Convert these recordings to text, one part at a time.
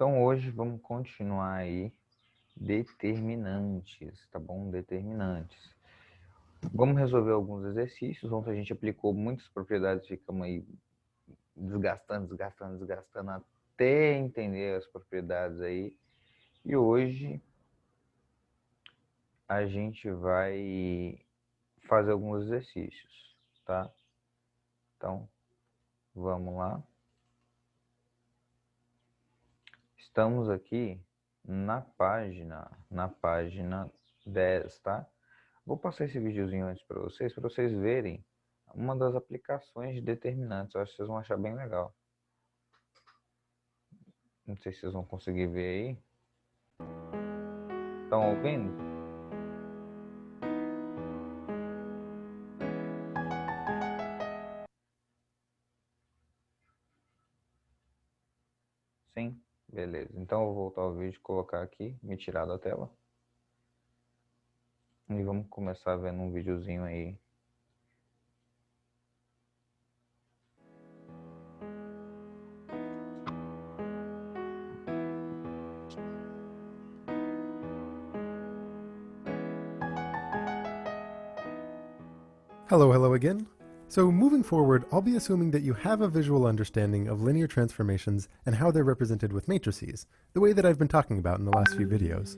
Então hoje vamos continuar aí determinantes, tá bom? Determinantes. Vamos resolver alguns exercícios. Ontem a gente aplicou muitas propriedades, ficamos aí desgastando até entender as propriedades aí. E hoje a gente vai fazer alguns exercícios, tá? Então, vamos lá. Estamos aqui na página 10, tá? Vou passar esse videozinho antes para vocês verem uma das aplicações de determinantes. Eu acho que vocês vão achar bem legal. Não sei se vocês vão conseguir ver aí. Estão ouvindo? Sim? Beleza. Então eu vou voltar o vídeo, colocar aqui, me tirar da tela. E vamos começar vendo um videozinho aí. Hello again. So moving forward, I'll be assuming that you have a visual understanding of linear transformations and how they're represented with matrices, the way that I've been talking about in the last few videos.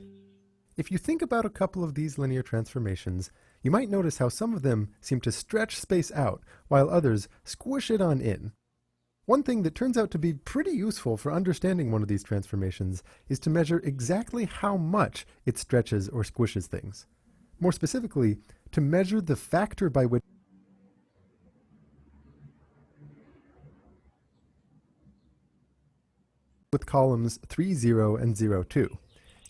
If you think about a couple of these linear transformations, you might notice how some of them seem to stretch space out, while others squish it on in. One thing that turns out to be pretty useful for understanding one of these transformations is to measure exactly how much it stretches or squishes things. More specifically, to measure the factor by which with columns 3, 0, and 0, 2.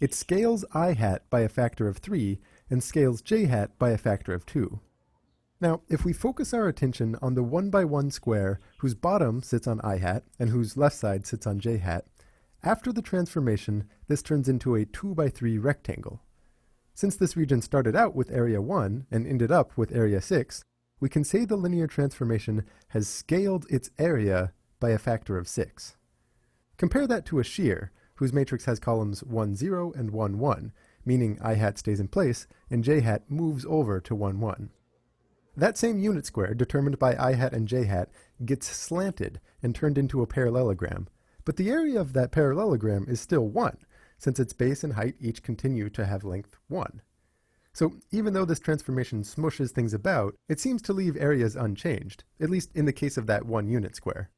It scales I hat by a factor of 3 and scales j hat by a factor of 2. Now, if we focus our attention on the 1 by 1 square whose bottom sits on I hat and whose left side sits on j hat, after the transformation, this turns into a 2 by 3 rectangle. Since this region started out with area 1 and ended up with area 6, we can say the linear transformation has scaled its area by a factor of 6. Compare that to a shear, whose matrix has columns 1, 0 and 1, 1, meaning I hat stays in place and j hat moves over to 1, 1. That same unit square, determined by I hat and j hat, gets slanted and turned into a parallelogram, but the area of that parallelogram is still 1, since its base and height each continue to have length 1. So even though this transformation smushes things about, it seems to leave areas unchanged, at least in the case of that one unit square.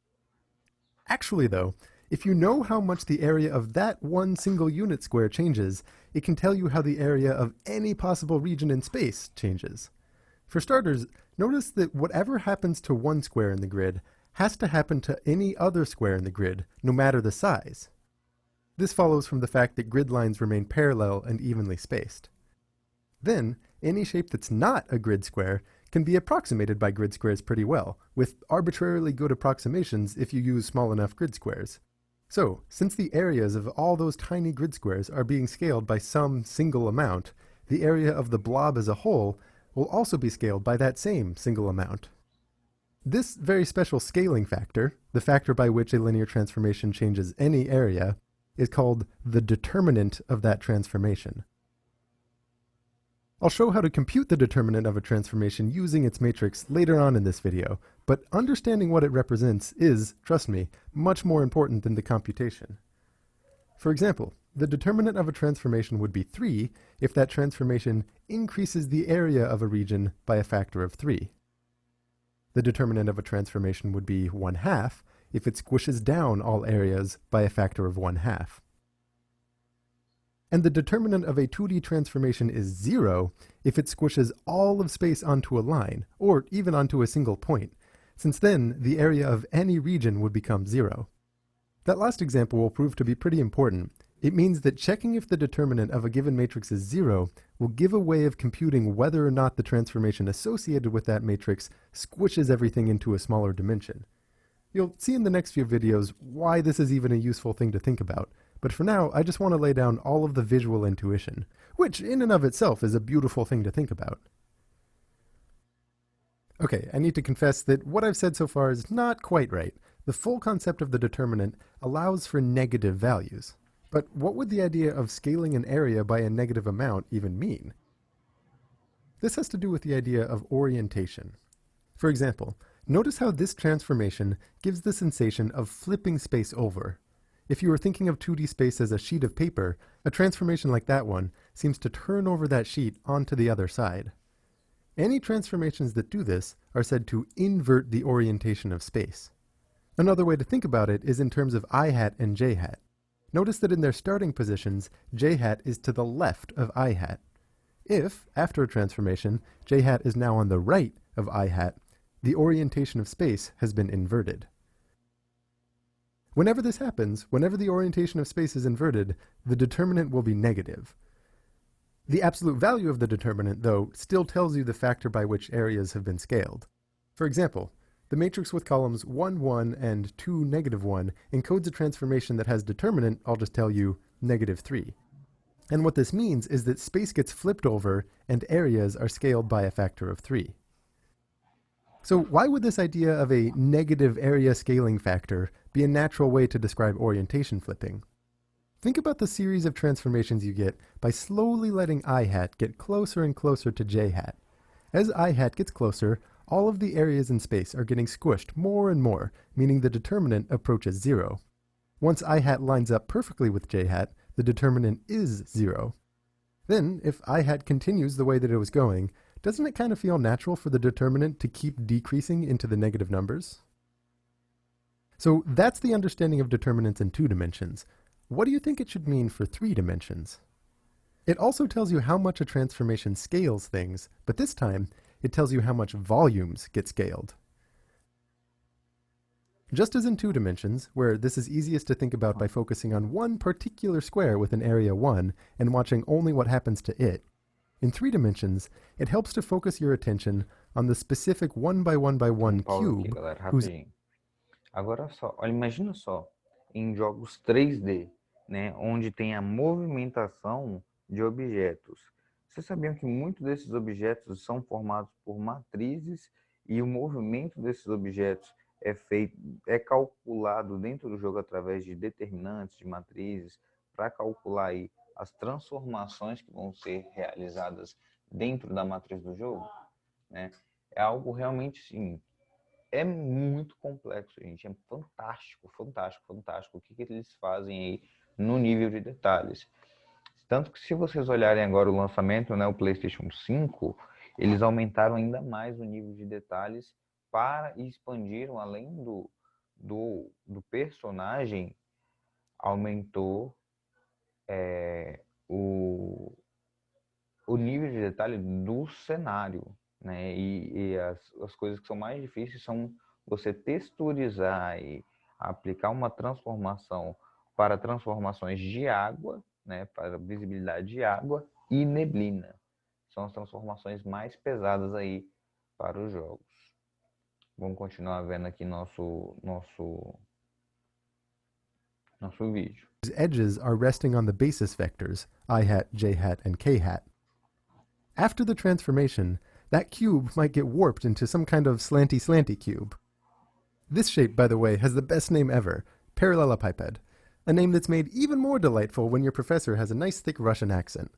Actually though, if you know how much the area of that one single unit square changes, it can tell you how the area of any possible region in space changes. For starters, notice that whatever happens to one square in the grid has to happen to any other square in the grid, no matter the size. This follows from the fact that grid lines remain parallel and evenly spaced. Then, any shape that's not a grid square can be approximated by grid squares pretty well, with arbitrarily good approximations if you use small enough grid squares. So, since the areas of all those tiny grid squares are being scaled by some single amount, the area of the blob as a whole will also be scaled by that same single amount. This very special scaling factor, the factor by which a linear transformation changes any area, is called the determinant of that transformation. I'll show how to compute the determinant of a transformation using its matrix later on in this video, but understanding what it represents is, trust me, much more important than the computation. For example, the determinant of a transformation would be 3 if that transformation increases the area of a region by a factor of 3. The determinant of a transformation would be 1/2 if it squishes down all areas by a factor of 1/2. And the determinant of a 2D transformation is 0 if it squishes all of space onto a line, or even onto a single point, since then the area of any region would become 0. That last example will prove to be pretty important. It means that checking if the determinant of a given matrix is 0 will give a way of computing whether or not the transformation associated with that matrix squishes everything into a smaller dimension. You'll see in the next few videos why this is even a useful thing to think about, but for now I just want to lay down all of the visual intuition, which in and of itself is a beautiful thing to think about. Okay, I need to confess that what I've said so far is not quite right. The full concept of the determinant allows for negative values. But what would the idea of scaling an area by a negative amount even mean? This has to do with the idea of orientation. For example, notice how this transformation gives the sensation of flipping space over. If you were thinking of 2D space as a sheet of paper, a transformation like that one seems to turn over that sheet onto the other side. Any transformations that do this are said to invert the orientation of space. Another way to think about it is in terms of I hat and j hat. Notice that in their starting positions, j hat is to the left of I hat. If, after a transformation, j hat is now on the right of I hat, the orientation of space has been inverted. Whenever this happens, whenever the orientation of space is inverted, the determinant will be negative. The absolute value of the determinant, though, still tells you the factor by which areas have been scaled. For example, the matrix with columns 1, 1, and 2, negative 1 encodes a transformation that has determinant, I'll just tell you, negative 3. And what this means is that space gets flipped over and areas are scaled by a factor of 3. So why would this idea of a negative area scaling factor be a natural way to describe orientation flipping? Think about the series of transformations you get by slowly letting I hat get closer and closer to j hat. As I hat gets closer, all of the areas in space are getting squished more and more, meaning the determinant approaches 0. Once I hat lines up perfectly with j hat, the determinant is 0. Then, if I hat continues the way that it was going, doesn't it kind of feel natural for the determinant to keep decreasing into the negative numbers? So that's the understanding of determinants in 2 dimensions. What do you think it should mean for 3 dimensions? It also tells you how much a transformation scales things, but this time, it tells you how much volumes get scaled. Just as in 2 dimensions, where this is easiest to think about by focusing on one particular square with an area 1 and watching only what happens to it, in 3 dimensions, it helps to focus your attention on the specific 1 by 1 by 1 Paulo cube aqui, galera, whose... rapidinho. Agora só, olha, imagina só, em jogos 3D, né, onde tem a movimentação de objetos. Vocês sabiam que muitos desses objetos são formados por matrizes e o movimento desses objetos é calculado dentro do jogo através de determinantes, de matrizes, para calcular aí as transformações que vão ser realizadas dentro da matriz do jogo, né? É algo realmente, sim, é muito complexo, gente. É fantástico, fantástico, fantástico o que eles fazem aí no nível de detalhes. Tanto que se vocês olharem agora o lançamento, né, o PlayStation 5, eles aumentaram ainda mais o nível de detalhes e expandiram, além do personagem, aumentou o nível de detalhe do cenário, né? E as coisas que são mais difíceis são você texturizar e aplicar uma transformação para transformações de água, né? Para visibilidade de água e neblina. São as transformações mais pesadas aí para os jogos. Vamos continuar vendo aqui nosso vídeo. edges are resting on the basis vectors, I hat, j hat, and k hat. After the transformation, that cube might get warped into some kind of slanty cube. This shape, by the way, has the best name ever, parallelepiped, a name that's made even more delightful when your professor has a nice thick Russian accent.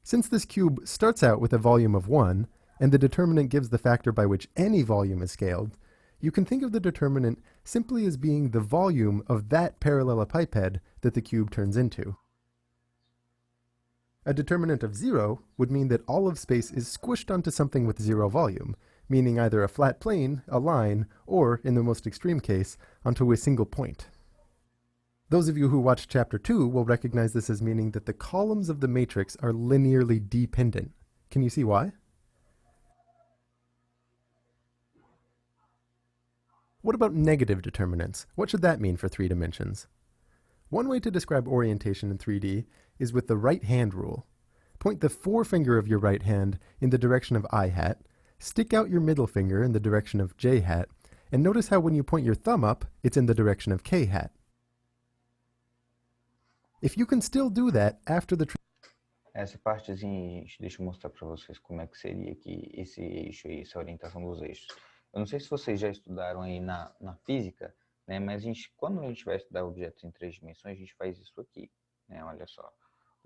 Since this cube starts out with a volume of 1, and the determinant gives the factor by which any volume is scaled, you can think of the determinant simply as being the volume of that parallelepiped that the cube turns into. A determinant of 0 would mean that all of space is squished onto something with 0 volume, meaning either a flat plane, a line, or, in the most extreme case, onto a single point. Those of you who watched Chapter 2 will recognize this as meaning that the columns of the matrix are linearly dependent. Can you see why? What about negative determinants? What should that mean for 3 dimensions? One way to describe orientation in 3D is with the right-hand rule. Point the forefinger of your right hand in the direction of I hat, stick out your middle finger in the direction of j hat, and notice how when you point your thumb up, it's in the direction of k hat. If you can still do that after the... Essa partezinha, gente, deixa eu mostrar para vocês como é que seria aqui esse eixo aí, essa orientação dos eixos. Eu não sei se vocês já estudaram aí na física, né? Mas quando a gente vai estudar objetos em 3 dimensões, a gente faz isso aqui, né? Olha só,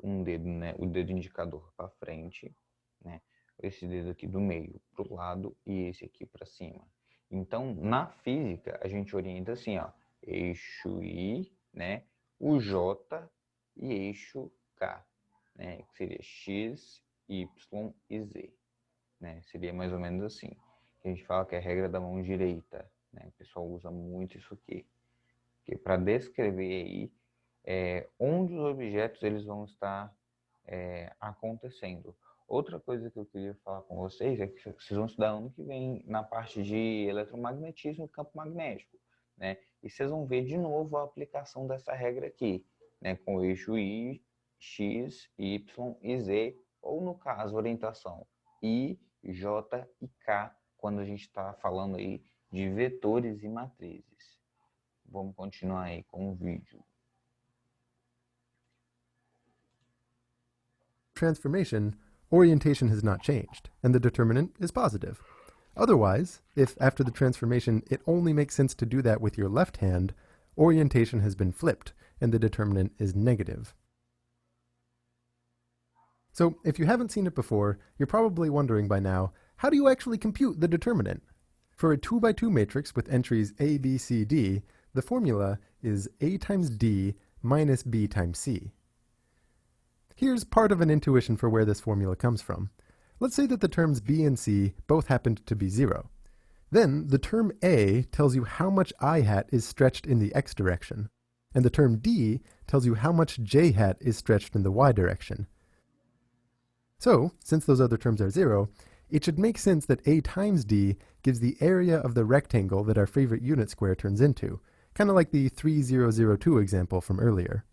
um dedo, né? O dedo indicador para frente, né? Esse dedo aqui do meio para o lado e esse aqui para cima. Então, na física, a gente orienta assim, ó, eixo I, né? O J e eixo K, né? Que seria X, Y e Z, né? Seria mais ou menos assim. A gente fala que é a regra da mão direita, né? O pessoal usa muito isso aqui, que para descrever aí onde os objetos eles vão estar acontecendo. Outra coisa que eu queria falar com vocês é que vocês vão estudar ano que vem na parte de eletromagnetismo e campo magnético, né? E vocês vão ver de novo a aplicação dessa regra aqui, né? Com o eixo I, X, Y e Z, ou no caso, orientação I, J e K, quando a gente está falando aí de vetores e matrizes. Vamos continuar aí com o vídeo. Transformation, orientation has not changed, and the determinant is positive. Otherwise, if after the transformation it only makes sense to do that with your left hand, orientation has been flipped, and the determinant is negative. So, if you haven't seen it before, you're probably wondering by now, how do you actually compute the determinant? For a 2x2 matrix with entries A, B, C, D, the formula is A times D minus B times C. Here's part of an intuition for where this formula comes from. Let's say that the terms B and C both happened to be 0. Then the term A tells you how much I hat is stretched in the x direction, and the term D tells you how much j hat is stretched in the y direction. So, since those other terms are 0, it should make sense that A times D gives the area of the rectangle that our favorite unit square turns into, kind of like the 3002 example from earlier.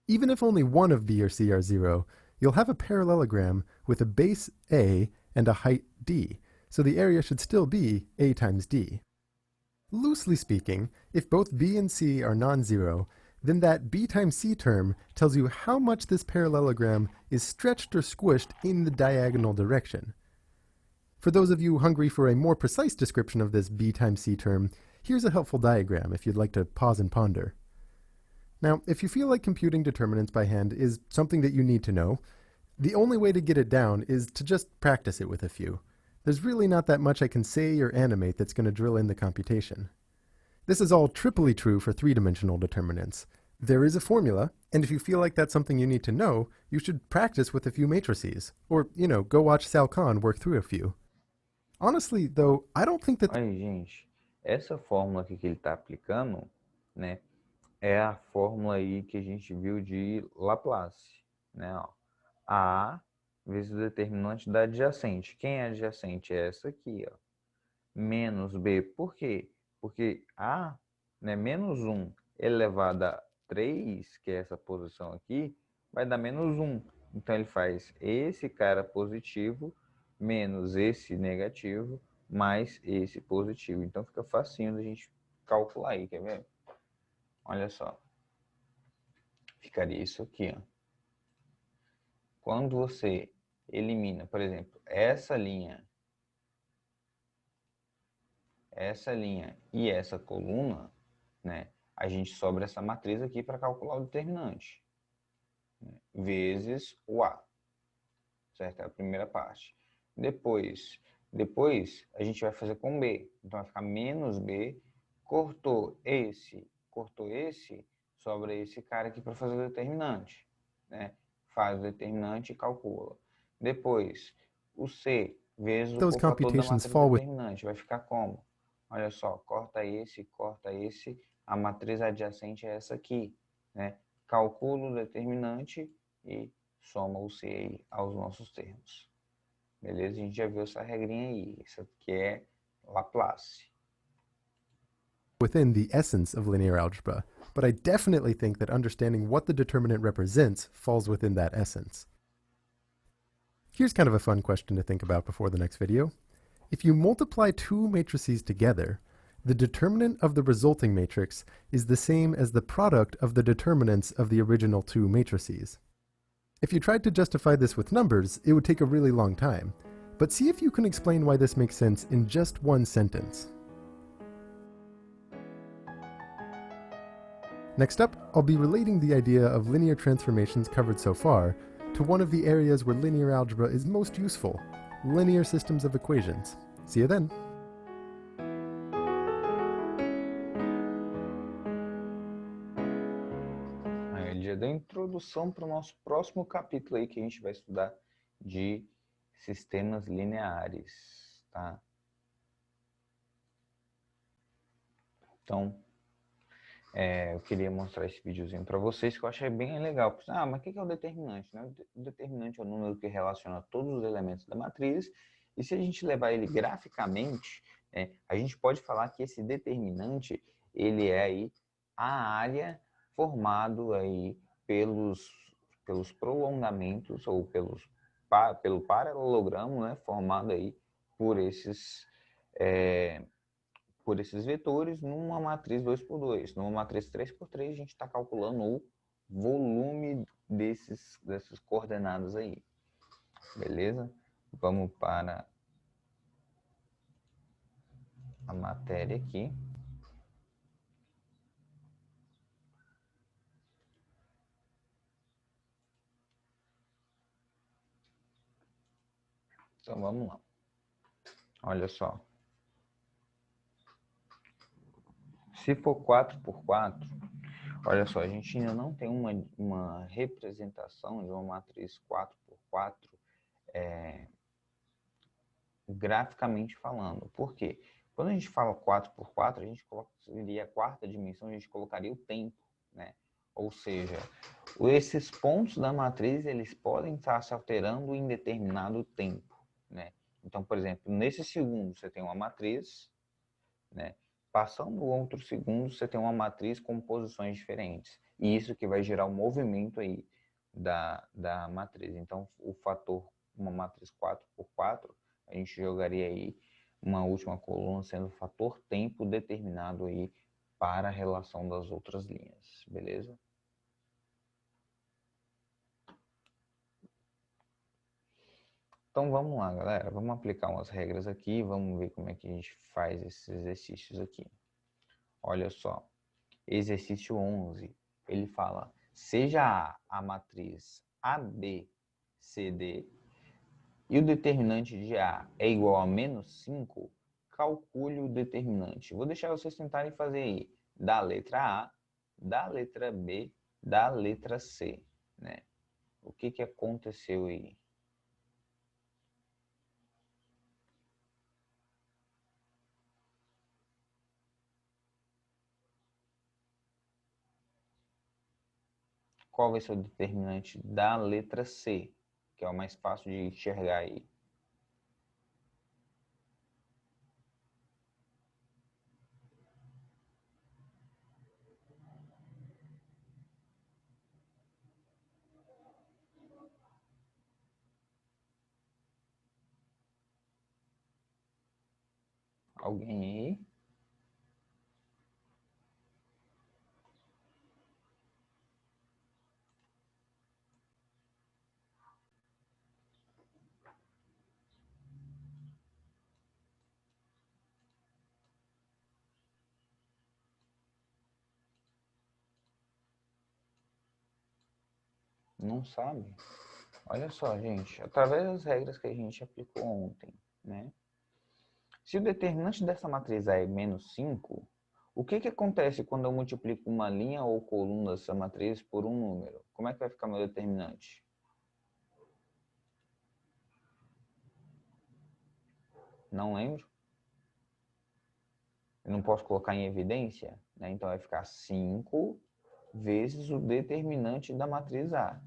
Even if only one of B or C are 0, you'll have a parallelogram with a base A and a height D, so the area should still be A times D. Loosely speaking, if both B and C are non-zero, then that B times C term tells you how much this parallelogram is stretched or squished in the diagonal direction. For those of you hungry for a more precise description of this B times C term, here's a helpful diagram if you'd like to pause and ponder. Now, if you feel like computing determinants by hand is something that you need to know, the only way to get it down is to just practice it with a few. There's really not that much I can say or animate that's going to drill in the computation. This is all triply true for three-dimensional determinants. There is a formula, and if you feel like that's something you need to know, you should practice with a few matrices, or, go watch Sal Khan work through a few. Honestly, though, I don't think that... Aí, gente, essa fórmula aqui que ele está aplicando, né, é a fórmula aí que a gente viu de Laplace, né? Ó, A vezes o determinante da adjacente. Quem é adjacente? É essa aqui, ó. Menos B. Por quê? Porque A, né, menos 1 elevado a 3, que é essa posição aqui, vai dar menos 1. Então, ele faz esse cara positivo menos esse negativo mais esse positivo. Então, fica facinho da gente calcular aí, quer ver? Olha só. Ficaria isso aqui, ó. Quando você elimina, por exemplo, essa linha e essa coluna, né, a gente sobra essa matriz aqui para calcular o determinante, né, vezes o A, certo? É a primeira parte. Depois a gente vai fazer com B, então vai ficar menos B, cortou esse, sobra esse cara aqui para fazer o determinante, né? Faz o determinante e calcula. Depois, o C vezes o cofator da matriz determinante. Vai ficar como? Olha só, corta esse, a matriz adjacente é essa aqui, né? Calcula o determinante e soma o C aí aos nossos termos. Beleza? A gente já viu essa regrinha aí. Essa aqui é Laplace. Within the essence of linear algebra, but I definitely think that understanding what the determinant represents falls within that essence. Here's kind of a fun question to think about before the next video. If you multiply two matrices together, the determinant of the resulting matrix is the same as the product of the determinants of the original two matrices. If you tried to justify this with numbers, it would take a really long time, but see if you can explain why this makes sense in just one sentence. Next up, I'll be relating the idea of linear transformations covered so far to one of the areas where linear algebra is most useful, linear systems of equations. See you then! Aí, o dia da introdução para o nosso próximo capítulo aí que a gente vai estudar de sistemas lineares, tá? Então, eu queria mostrar esse videozinho para vocês que eu achei bem legal. Ah, mas o que é o determinante? Né? O determinante é o número que relaciona todos os elementos da matriz. E se a gente levar ele graficamente, a gente pode falar que esse determinante ele é aí a área formado aí pelos prolongamentos ou pelo paralelogramo, né, formado aí por esses vetores numa matriz 2x2. Numa matriz 3x3, a gente está calculando o volume dessas coordenadas aí. Beleza? Vamos para a matéria aqui. Então vamos lá. Olha só. Se for 4x4, olha só, a gente ainda não tem uma representação de uma matriz 4x4 graficamente falando. Por quê? Quando a gente fala 4x4, a gente seria a quarta dimensão, a gente colocaria o tempo, né? Ou seja, esses pontos da matriz, eles podem estar se alterando em determinado tempo, né? Então, por exemplo, nesse segundo você tem uma matriz, né? Passando outro segundo, você tem uma matriz com posições diferentes. E isso que vai gerar o movimento aí da matriz. Então, o fator, uma matriz 4x4, a gente jogaria aí uma última coluna sendo o fator tempo determinado aí para a relação das outras linhas. Beleza? Então vamos lá, galera. Vamos aplicar umas regras aqui. Vamos ver como é que a gente faz esses exercícios aqui. Olha só. Exercício 11. Ele fala, seja a matriz ABCD e o determinante de A é igual a menos 5, calcule o determinante. Vou deixar vocês tentarem fazer aí da letra A, da letra B, da letra C, né? O que aconteceu aí? Qual vai ser o determinante da letra C, que é o mais fácil de enxergar aí? Alguém aí? Não sabe? Olha só, gente, através das regras que a gente aplicou ontem, né? Se o determinante dessa matriz A é menos 5, o que acontece quando eu multiplico uma linha ou coluna dessa matriz por um número? Como é que vai ficar meu determinante? Não lembro. Eu não posso colocar em evidência, né? Então vai ficar 5 vezes o determinante da matriz A,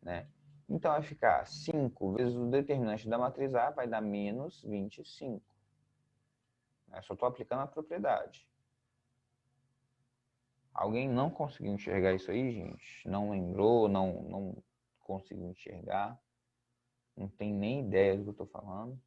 né? Então vai ficar 5 vezes o determinante da matriz A vai dar menos 25. Eu só estou aplicando a propriedade. Alguém não conseguiu enxergar isso aí, gente? Não lembrou, não conseguiu enxergar? Não tem nem ideia do que eu estou falando?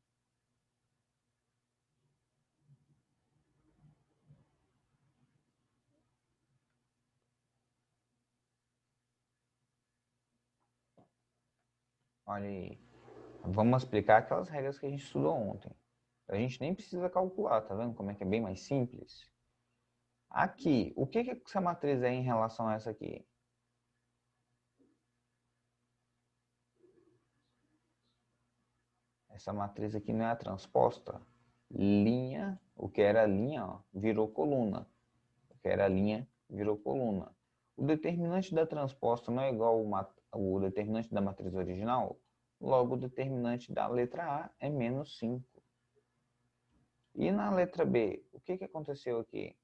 Olha aí. Vamos explicar aquelas regras que a gente estudou ontem. A gente nem precisa calcular, tá vendo como é que é bem mais simples? Aqui, o que essa matriz é em relação a essa aqui? Essa matriz aqui não é a transposta. Linha, o que era linha, ó, virou coluna. O que era linha, virou coluna. O determinante da transposta não é igual ao determinante da matriz original? Logo, o determinante da letra A é menos 5. E na letra B, o que aconteceu aqui?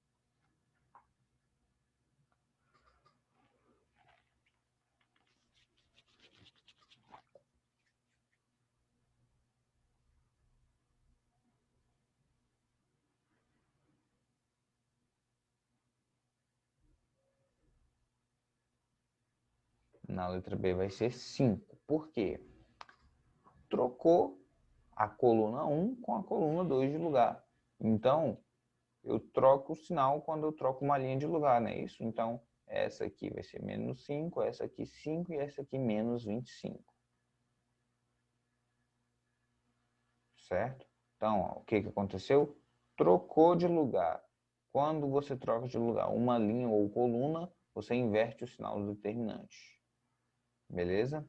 Na letra B vai ser 5. Por quê? Trocou a coluna 1 com a coluna 2 de lugar. Então, eu troco o sinal quando eu troco uma linha de lugar, não é isso? Então, essa aqui vai ser menos 5, essa aqui 5 e essa aqui menos 25. Certo? Então, ó, o que aconteceu? Trocou de lugar. Quando você troca de lugar uma linha ou coluna, você inverte o sinal do determinante. Beleza?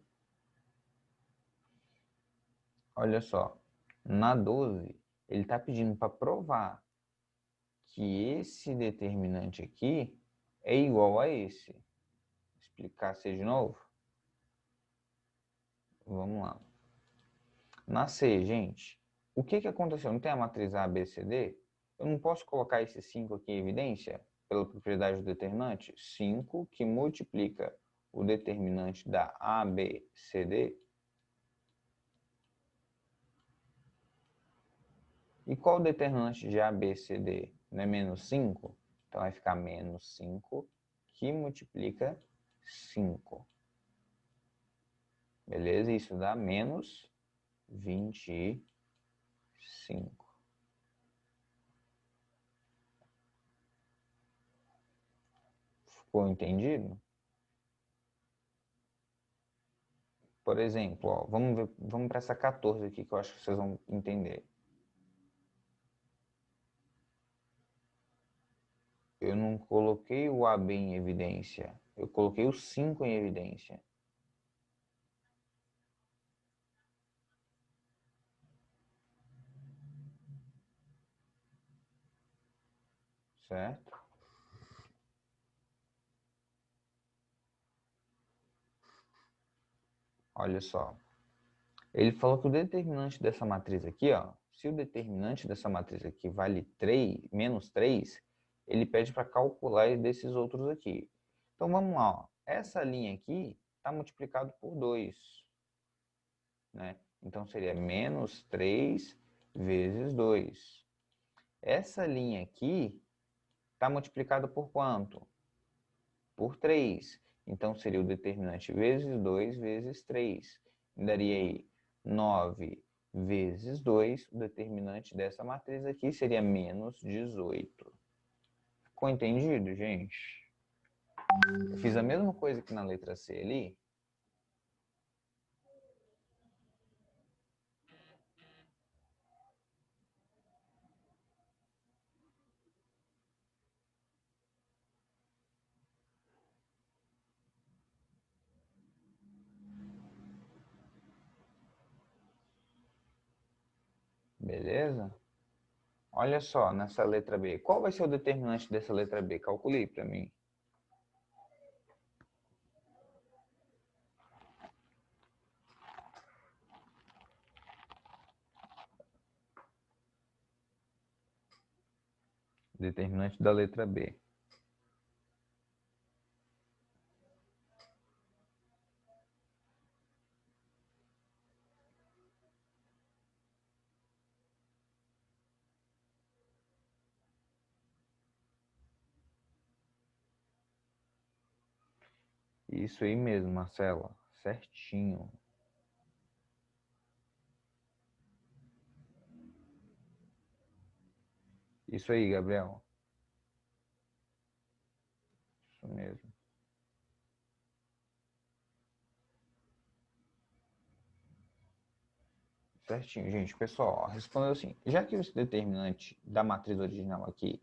Olha só, na 12, ele está pedindo para provar que esse determinante aqui é igual a esse. Vou explicar de novo? Vamos lá. Na C, gente, o que aconteceu? Não tem a matriz A, B, C, D? Eu não posso colocar esse 5 aqui em evidência pela propriedade do determinante? 5 que multiplica o determinante da A, B, C, D. E qual o determinante de A, B, C, D? Não é menos 5? Então vai ficar menos 5 que multiplica 5. Beleza? Isso dá menos 25. Ficou entendido? Por exemplo, ó, vamos para essa 14 aqui que eu acho que vocês vão entender. Eu não coloquei o AB em evidência, eu coloquei o 5 em evidência. Certo? Olha só. Ele falou que o determinante dessa matriz aqui, ó, se o determinante dessa matriz aqui vale 3, menos 3, ele pede para calcular desses outros aqui. Então vamos lá, ó. Essa linha aqui está multiplicado por 2, né? Então seria menos 3 vezes 2. Essa linha aqui está multiplicada por quanto? Por 3. Então seria o determinante vezes 2 vezes 3. Daria aí 9 vezes 2. O determinante dessa matriz aqui seria menos 18. Ficou entendido, gente? Eu fiz a mesma coisa que na letra C ali. Beleza? Olha só, nessa letra B. Qual vai ser o determinante dessa letra B? Calculei para mim. Determinante da letra B. Isso aí mesmo, Marcela. Certinho. Isso aí, Gabriel. Isso mesmo. Certinho, gente. Pessoal, respondeu assim. Já que esse determinante da matriz original aqui,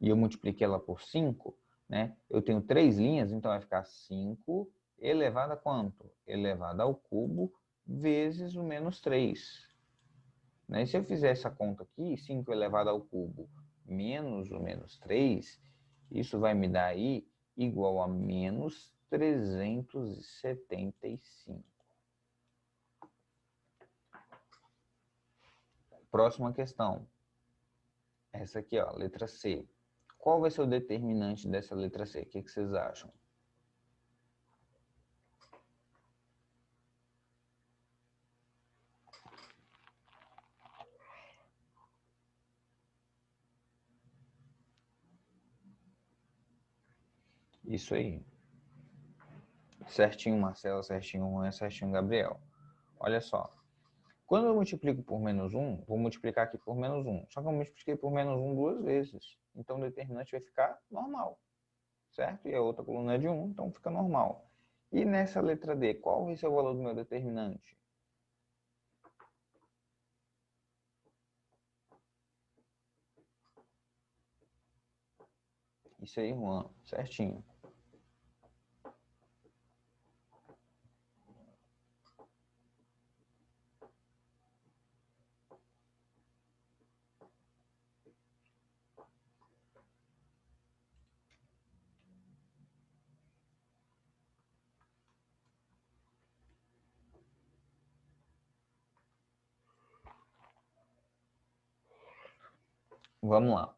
e eu multipliquei ela por 5, né? Eu tenho 3 linhas, então vai ficar 5 elevado a quanto? Elevado ao cubo vezes o menos 3. Né? E se eu fizer essa conta aqui, 5 elevado ao cubo menos o menos 3, isso vai me dar aí igual a menos 375. Próxima questão. Essa aqui, ó, letra C. Qual vai ser o determinante dessa letra C? O que vocês acham? Isso aí. Certinho, Marcelo, certinho, Juan, certinho, Gabriel. Olha só. Quando eu multiplico por menos 1, vou multiplicar aqui por menos 1. Só que eu multipliquei por menos 1 duas vezes. Então o determinante vai ficar normal. Certo? E a outra coluna é de 1, então fica normal. E nessa letra D, qual vai ser o valor do meu determinante? Isso aí, Juan. Certinho. Vamos lá.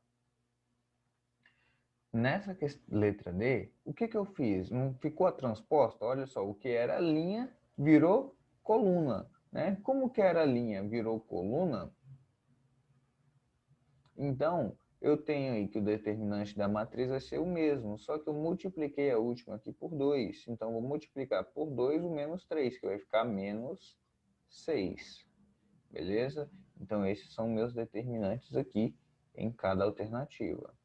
Nessa letra D, o que eu fiz? Não ficou a transposta? Olha só, o que era linha virou coluna. Né? Como que era linha virou coluna? Então, eu tenho aí que o determinante da matriz vai ser o mesmo, só que eu multipliquei a última aqui por 2. Então, vou multiplicar por 2 o menos 3, que vai ficar menos 6. Beleza? Então, esses são meus determinantes aqui em cada alternativa.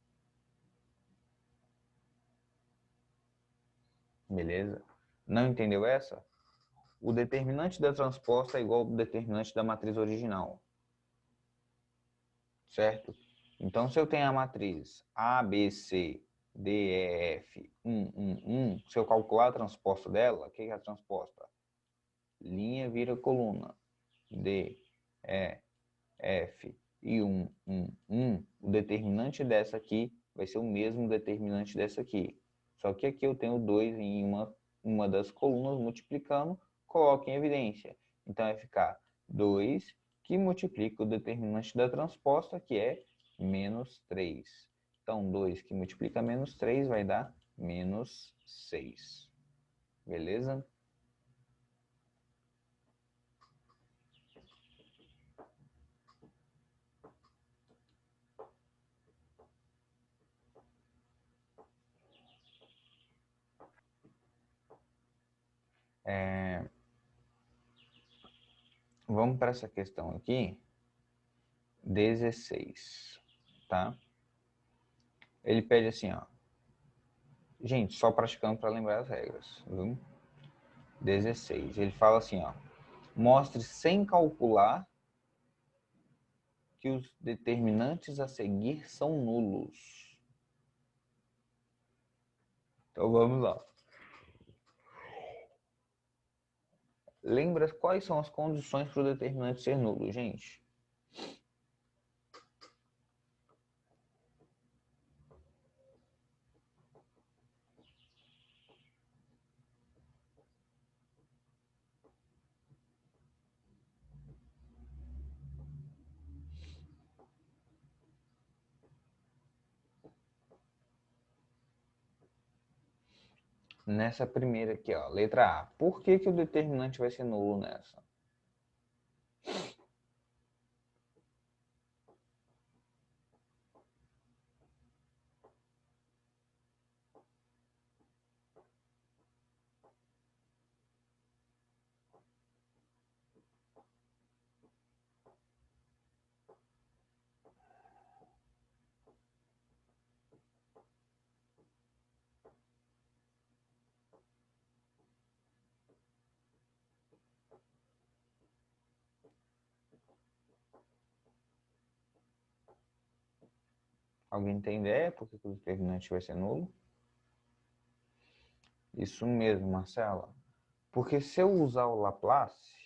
Beleza? Não entendeu essa? O determinante da transposta é igual ao determinante da matriz original. Certo? Então, se eu tenho a matriz A, B, C, D, E, F, 1, 1, 1, se eu calcular a transposta dela, o que é a transposta? Linha vira coluna. D, E, F e 1, 1, 1. O determinante dessa aqui vai ser o mesmo determinante dessa aqui. Só que aqui eu tenho 2 em uma das colunas multiplicando, coloco em evidência. Então vai ficar 2 que multiplica o determinante da transposta, que é menos 3. Então 2 que multiplica menos 3 vai dar menos 6. Beleza? Vamos para essa questão aqui. 16, tá? Ele pede assim, ó. Gente, só praticando para lembrar as regras, viu? 16. Ele fala assim, ó. Mostre sem calcular que os determinantes a seguir são nulos. Então vamos lá. Lembra quais são as condições para o determinante ser nulo, gente? Nessa primeira aqui, ó, letra A. Por que o determinante vai ser nulo nessa? Alguém tem ideia por que o determinante vai ser nulo? Isso mesmo, Marcela. Porque se eu usar o Laplace,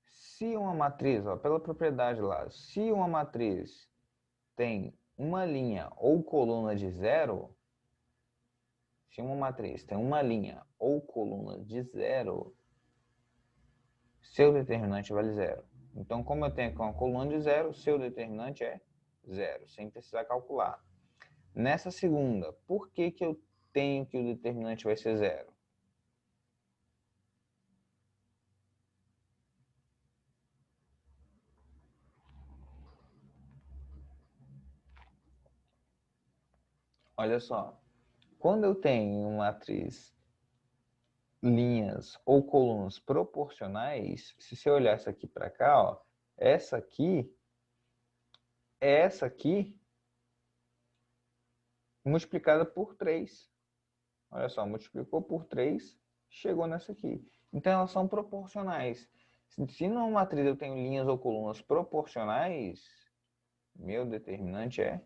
se uma matriz, ó, pela propriedade lá, se uma matriz tem uma linha ou coluna de zero, se uma matriz tem uma linha ou coluna de zero, seu determinante vale zero. Então, como eu tenho aqui uma coluna de zero, seu determinante é zero, sem precisar calcular. Nessa segunda, por que que eu tenho que o determinante vai ser zero? Olha só, quando eu tenho uma matriz linhas ou colunas proporcionais, se você olhar essa aqui para cá, ó, essa aqui é essa aqui multiplicada por 3. Olha só, multiplicou por 3, chegou nessa aqui. Então, elas são proporcionais. Se numa matriz eu tenho linhas ou colunas proporcionais, meu determinante é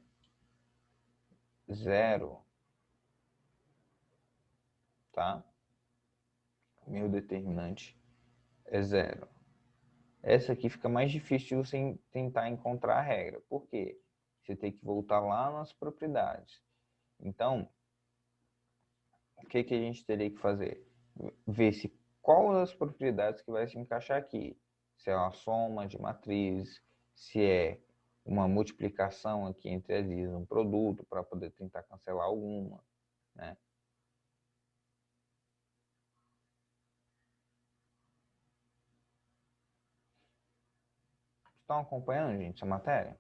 zero. Tá? Meu determinante é zero. Essa aqui fica mais difícil de você tentar encontrar a regra. Por quê? Você tem que voltar lá nas propriedades. Então, o que a gente teria que fazer? Ver se qual das propriedades que vai se encaixar aqui. Se é uma soma de matriz, se é uma multiplicação aqui entre as linhas, um produto, para poder tentar cancelar alguma, né? Estão acompanhando, gente, essa matéria?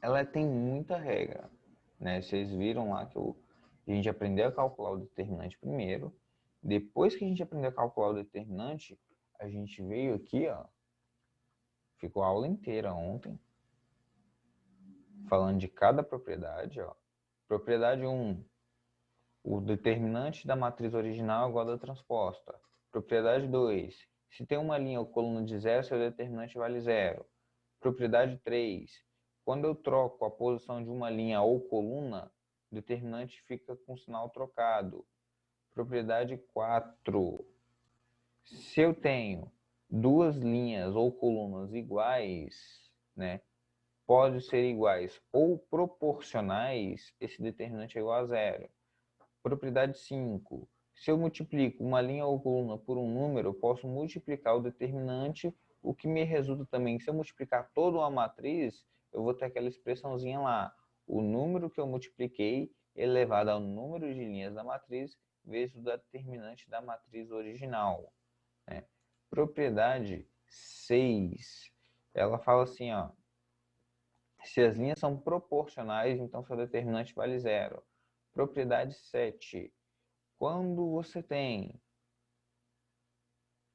Ela tem muita regra, né? Vocês viram lá que a gente aprendeu a calcular o determinante primeiro. Depois que a gente aprendeu a calcular o determinante, a gente veio aqui, ó, ficou a aula inteira ontem, falando de cada propriedade, ó. Propriedade 1, o determinante da matriz original é igual à da transposta. Propriedade 2, se tem uma linha ou coluna de zero, seu determinante vale zero. Propriedade 3, quando eu troco a posição de uma linha ou coluna, o determinante fica com sinal trocado. Propriedade 4, se eu tenho duas linhas ou colunas iguais, né, pode ser iguais ou proporcionais, esse determinante é igual a zero. Propriedade 5. Se eu multiplico uma linha ou coluna por um número, eu posso multiplicar o determinante, o que me resulta também, se eu multiplicar toda uma matriz, eu vou ter aquela expressãozinha lá. O número que eu multipliquei elevado ao número de linhas da matriz vezes o determinante da matriz original. Né? Propriedade 6. Ela fala assim, ó, se as linhas são proporcionais, então seu determinante vale zero. Propriedade 7. Quando você tem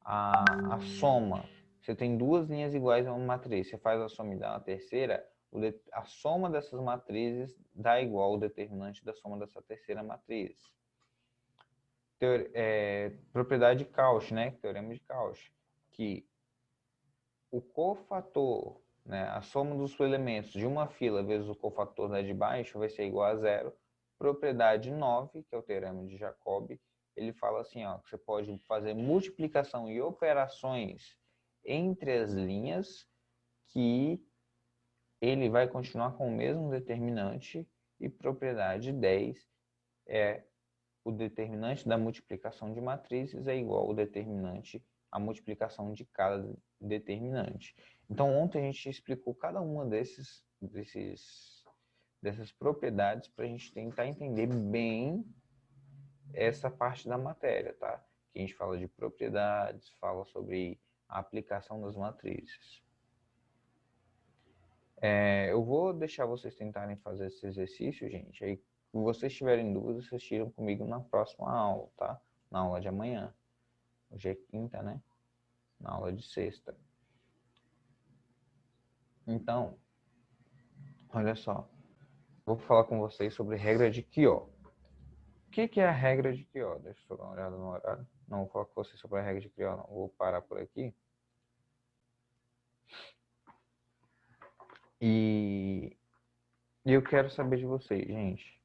a soma, você tem duas linhas iguais em uma matriz, você faz a soma e dá uma terceira, a soma dessas matrizes dá igual ao determinante da soma dessa terceira matriz. Propriedade de Cauchy, né? Teorema de Cauchy, que o cofator, né, a soma dos elementos de uma fila vezes o cofator da de baixo vai ser igual a zero. Propriedade 9, que é o teorema de Jacob, ele fala assim, ó, que você pode fazer multiplicação e operações entre as linhas que ele vai continuar com o mesmo determinante. E propriedade 10 é o determinante da multiplicação de matrizes é igual ao determinante, a multiplicação de cada determinante. Então, ontem a gente explicou cada uma dessas propriedades para a gente tentar entender bem essa parte da matéria, tá? Que a gente fala de propriedades, fala sobre a aplicação das matrizes. Eu vou deixar vocês tentarem fazer esse exercício, gente. Aí, se vocês tiverem dúvidas, vocês tiram comigo na próxima aula, tá? Na aula de amanhã. Hoje é quinta, né? Na aula de sexta. Então, olha só. Vou falar com vocês sobre regra de Kyo. O que é a regra de Kyo? Deixa eu dar uma olhada no horário. Não vou falar com vocês sobre a regra de Kyo, não. Vou parar por aqui. E eu quero saber de vocês, gente.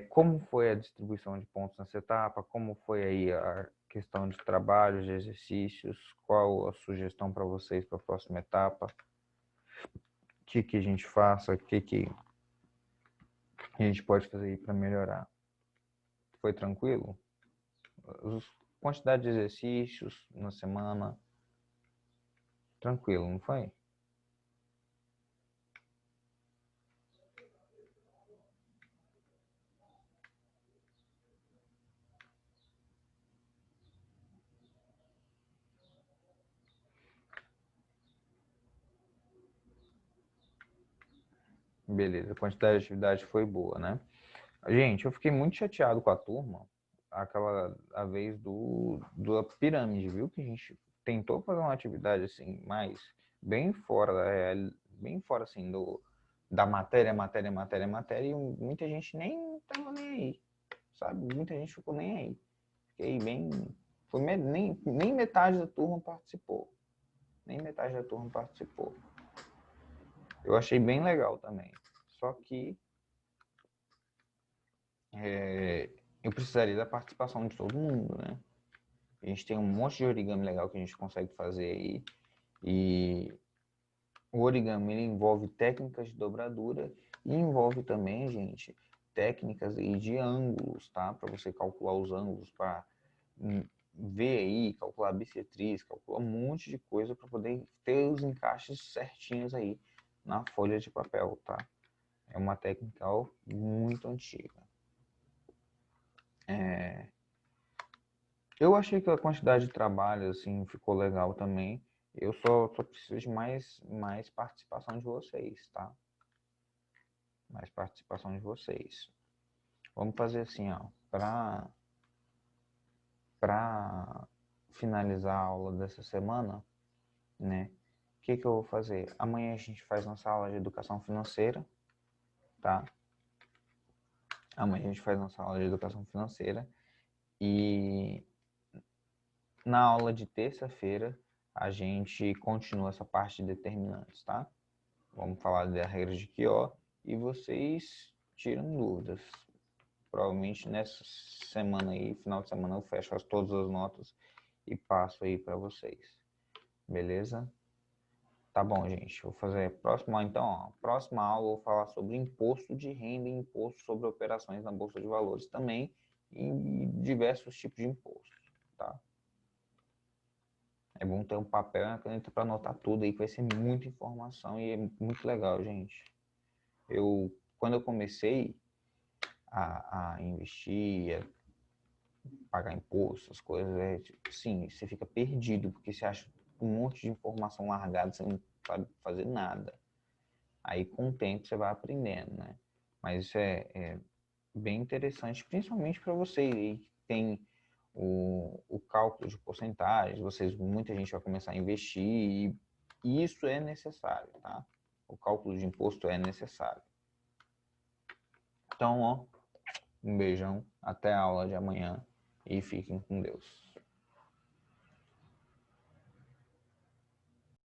Como foi a distribuição de pontos nessa etapa? Como foi aí a questão de trabalho, de exercícios? Qual a sugestão para vocês para a próxima etapa? O que a gente faça? O que a gente pode fazer aí para melhorar? Foi tranquilo? Quantidade de exercícios na semana? Tranquilo, não foi? Beleza, a quantidade de atividade foi boa, né? Gente, eu fiquei muito chateado com a turma, a vez da pirâmide, viu? Que a gente tentou fazer uma atividade assim, mais bem fora bem fora assim da matéria, e muita gente nem tava nem aí, sabe? Muita gente ficou nem aí. Fiquei bem. Nem metade da turma participou. Nem metade da turma participou. Eu achei bem legal também. Só que eu precisaria da participação de todo mundo, né? A gente tem um monte de origami legal que a gente consegue fazer aí. E o origami ele envolve técnicas de dobradura e envolve também, gente, técnicas aí de ângulos, tá? Para você calcular os ângulos, para ver aí, calcular bissetriz, calcular um monte de coisa para poder ter os encaixes certinhos aí na folha de papel, tá? É uma técnica muito antiga. Eu achei que a quantidade de trabalho assim ficou legal também. Eu só preciso de mais participação de vocês, tá? Mais participação de vocês. Vamos fazer assim, ó, para finalizar a aula dessa semana, né? O que eu vou fazer? Amanhã a gente faz nossa aula de educação financeira, tá? Amanhã a gente faz nossa aula de educação financeira e na aula de terça-feira a gente continua essa parte de determinantes, tá? Vamos falar da regra de Kyo e vocês tiram dúvidas. Provavelmente nessa semana aí, final de semana, eu fecho todas as notas e passo aí para vocês. Beleza? Tá bom, gente. Vou fazer a próxima, então, ó, próxima aula eu vou falar sobre imposto de renda e imposto sobre operações na bolsa de valores também e diversos tipos de impostos, tá? É bom ter um papel e uma caneta para anotar tudo aí, que vai ser muita informação e é muito legal, gente. Quando eu comecei a investir, a pagar imposto, as coisas, sim, você fica perdido, porque você acha um monte de informação largada, você não sabe fazer nada. Aí, com o tempo, você vai aprendendo, né? Mas isso é bem interessante, principalmente para vocês aí que tem o cálculo de porcentagens, muita gente vai começar a investir e isso é necessário, tá? O cálculo de imposto é necessário. Então, ó, um beijão, até a aula de amanhã e fiquem com Deus.